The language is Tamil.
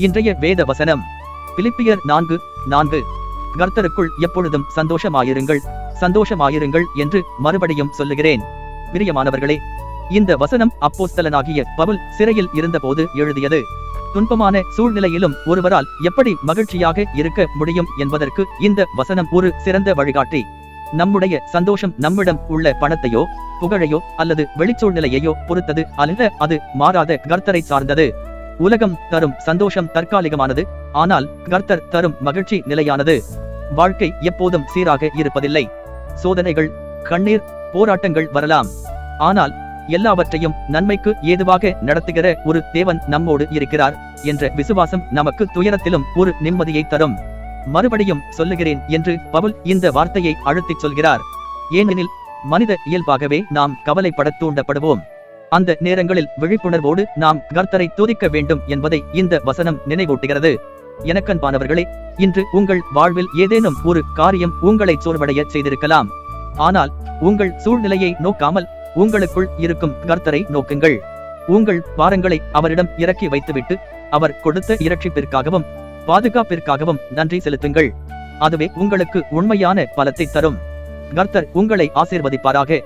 இன்றைய வேத வசனம் பிலிப்பியர் 4:4. கர்த்தருக்குள் எப்பொழுதும் சந்தோஷமாயிருங்கள் சந்தோஷமாயிருங்கள் என்று மறுபடியும் சொல்லுகிறேன். பிரியமானவர்களே, இந்த வசனம் அப்போஸ்தலனாகிய பவுல் சிறையில் இருந்தபோது எழுதியது. துன்பமான சூழ்நிலையிலும் ஒருவரால் எப்படி மகிழ்ச்சியாக இருக்க முடியும் என்பதற்கு இந்த வசனம் ஒரு சிறந்த வழிகாட்டி. நம்முடைய சந்தோஷம் நம்மிடம் உள்ள பணத்தையோ புகழையோ அல்லது வெளிச்சூழ்நிலையையோ பொறுத்தது அல்ல, அது மாறாத கர்த்தரை சார்ந்தது. உலகம் தரும் சந்தோஷம் தற்காலிகமானது, ஆனால் கர்த்தர் தரும் மகிழ்ச்சி நிலையானது. வாழ்க்கை எப்போதும் சீராக இருப்பதில்லை. சோதனைகள், கண்ணீர், போராட்டங்கள் வரலாம். ஆனால் எல்லாவற்றையும் நன்மைக்கு ஏதுவாக நடத்துகிற ஒரு தேவன் நம்மோடு இருக்கிறார் என்ற விசுவாசம் நமக்கு துயரத்திலும் ஒரு நிம்மதியை தரும். மறுபடியும் சொல்லுகிறேன் என்று பவுல் இந்த வார்த்தையை அழுத்திச் சொல்கிறார். ஏனெனில் மனித இயல்பாகவே நாம் கவலைப்பட தூண்டப்படுவோம். அந்த நேரங்களில் விழிப்புணர்வோடு நாம் கர்த்தரை துதிக்க வேண்டும் என்பதை இந்த வசனம் நினைவூட்டுகிறது. எனக்கன்பானவர்களே, இன்று உங்கள் வாழ்வில் ஏதேனும் ஒரு காரியம் உங்களை சோர்வடைய செய்திருக்கலாம். ஆனால் உங்கள் சூழ்நிலையை நோக்காமல் உங்களுக்குள் இருக்கும் கர்த்தரை நோக்குங்கள். உங்கள் பாரங்களை அவரிடம் இறக்கி வைத்துவிட்டு அவர் கொடுத்த இரட்சிப்பிற்காகவும் பாதுகாப்பிற்காகவும் நன்றி செலுத்துங்கள். அதுவே உங்களுக்கு உண்மையான பலத்தை தரும். கர்த்தர் உங்களை ஆசீர்வதிப்பாராக.